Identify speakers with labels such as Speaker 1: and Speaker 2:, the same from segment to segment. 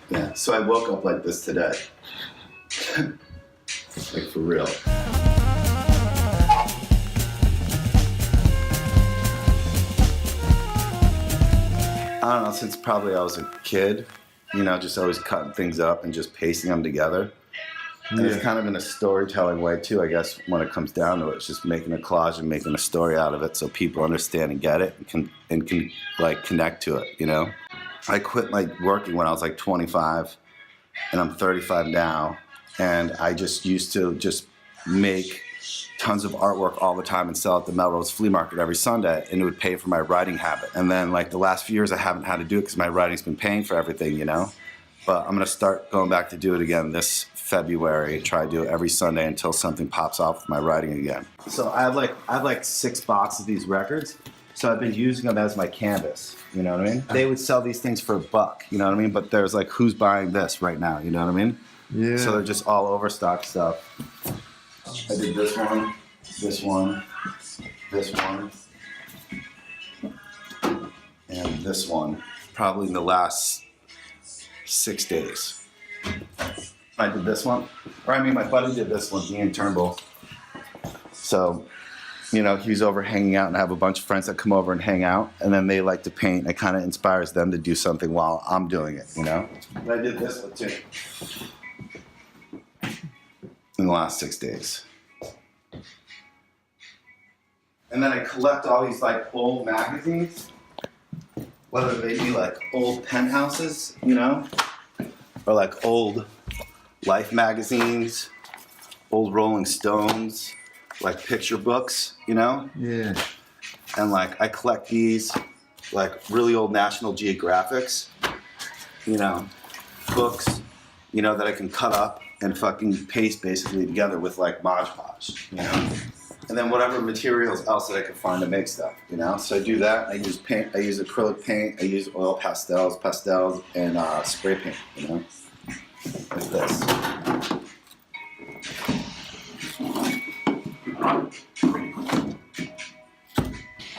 Speaker 1: Yeah, so I woke up like this today. Like for real. I don't know, since probably I was a kid, you know, just always cutting things up and just pasting them together. And it's kind of in a storytelling way too, I guess, when it comes down to it. It's just making a collage and making a story out of it so people understand and get it and can like connect to it, you know? I quit like working when I was like 25 and I'm 35 now. And I just used to just make tons of artwork all the time and sell at the Melrose Flea Market every Sunday, and it would pay for my writing habit. And then like the last few years I haven't had to do it because my writing's been paying for everything, you know? But I'm gonna start going back to do it again this February, try to do it every Sunday until something pops off with my writing again. So I have like 6 boxes of these records, so I've been using them as my canvas, you know what I mean? They would sell these things for $1, you know what I mean? But there's like, who's buying this right now, you know what I mean?
Speaker 2: Yeah.
Speaker 1: So they're just all overstock stuff. I did this one, this one, this one, and this one, probably in the last 6 days. I did this one, or I mean my buddy did this one, Ian Turnbull. So, you know, he's over hanging out and I have a bunch of friends that come over and hang out, and then they like to paint, and it kind of inspires them to do something while I'm doing it, you know? But I did this one too. In the last 6 days. And then I collect all these like old magazines, whether they be like old penthouses, you know, or like old Life magazines, old Rolling Stones, like picture books, you know?
Speaker 2: Yeah.
Speaker 1: And like I collect these, like really old National Geographics, you know, books, you know, that I can cut up and fucking paste basically together with like Mod Podge, you know? And then whatever materials else that I can find to make stuff, you know? So I do that. I use paint, I use acrylic paint, I use oil pastels, and spray paint, you know? Like this.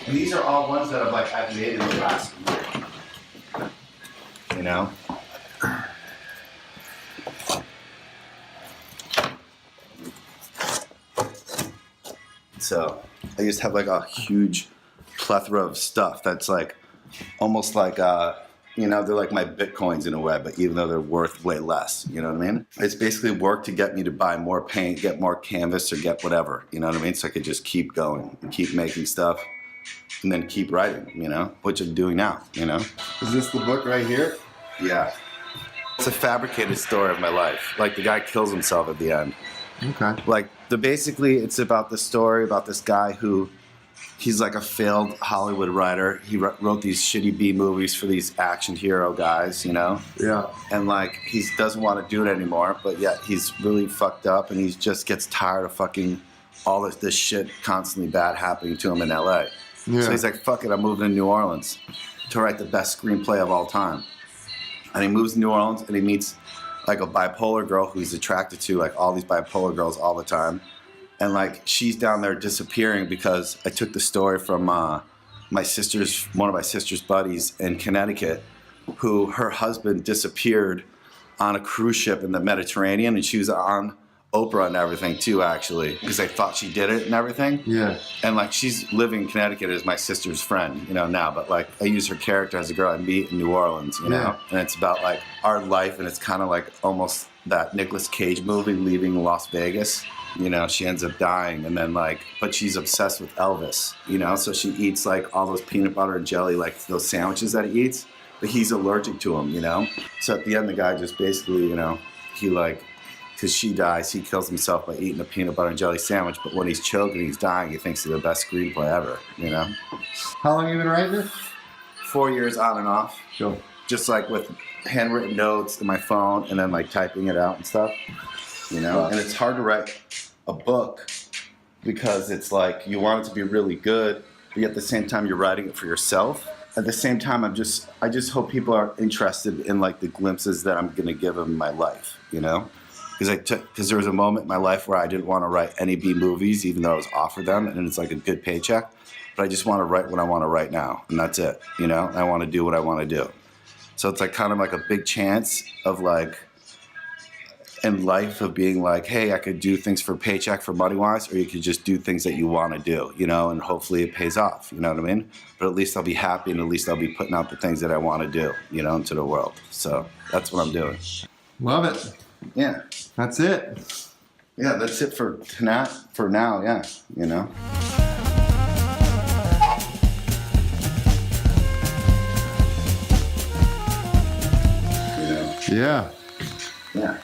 Speaker 1: And these are all ones that I've made in the last year, you know? So I just have like a huge plethora of stuff that's like almost like you know, they're like my Bitcoins in a way, but even though they're worth way less, you know what I mean? It's basically work to get me to buy more paint, get more canvas, or get whatever, you know what I mean? So I could just keep going and keep making stuff and then keep writing, you know, which I'm doing now, you know?
Speaker 2: Is this the book right here?
Speaker 1: Yeah. It's a fabricated story of my life. Like the guy kills himself at the end.
Speaker 2: Okay.
Speaker 1: Like basically it's about the story about this guy who, he's like a failed Hollywood writer. He wrote these shitty B movies for these action hero guys, you know?
Speaker 2: Yeah.
Speaker 1: And like, he doesn't want to do it anymore, but yet he's really fucked up and he just gets tired of fucking all this shit constantly bad happening to him in LA.
Speaker 2: Yeah.
Speaker 1: So he's like, fuck it, I'm moving to New Orleans to write the best screenplay of all time. And he moves to New Orleans and he meets like a bipolar girl who he's attracted to, like all these bipolar girls all the time. And like she's down there disappearing because I took the story from one of my sister's buddies in Connecticut, who her husband disappeared on a cruise ship in the Mediterranean, and she was on Oprah and everything too, actually, because they thought she did it and everything.
Speaker 2: Yeah.
Speaker 1: And like she's living in Connecticut as my sister's friend, you know, now, but like I use her character as a girl I meet in New Orleans, you know, and it's about like our life, and it's kind of like almost that Nicolas Cage movie, Leaving Las Vegas. You know, she ends up dying, and then like, but she's obsessed with Elvis, you know, so she eats like all those peanut butter and jelly, like those sandwiches that he eats, but he's allergic to them, you know? So at the end, the guy just basically, you know, he like, because she dies, he kills himself by eating a peanut butter and jelly sandwich, but when he's choking, he's dying, he thinks it's the best screenplay ever, you know?
Speaker 2: How long have you been writing this?
Speaker 1: 4 years on and off.
Speaker 2: Sure.
Speaker 1: Just like with handwritten notes in my phone and then like typing it out and stuff, you know? And it's hard to write a book because it's like you want it to be really good, but at the same time you're writing it for yourself. At the same time, I just hope people are interested in like the glimpses that I'm gonna give them in my life, you know? Because there was a moment in my life where I didn't want to write any B movies, even though I was offered them, and it's like a good paycheck. But I just want to write what I want to write now, and that's it, you know? I want to do what I want to do. So it's like kind of like a big chance of like in life of being like, hey, I could do things for a paycheck for money wise, or you could just do things that you want to do, you know, and hopefully it pays off, you know what I mean? But at least I'll be happy, and at least I'll be putting out the things that I want to do, you know, into the world. So that's what I'm doing.
Speaker 2: Love it.
Speaker 1: Yeah.
Speaker 2: That's it.
Speaker 1: Yeah, that's it for now, yeah, you know. You know?
Speaker 2: Yeah.
Speaker 1: Yeah.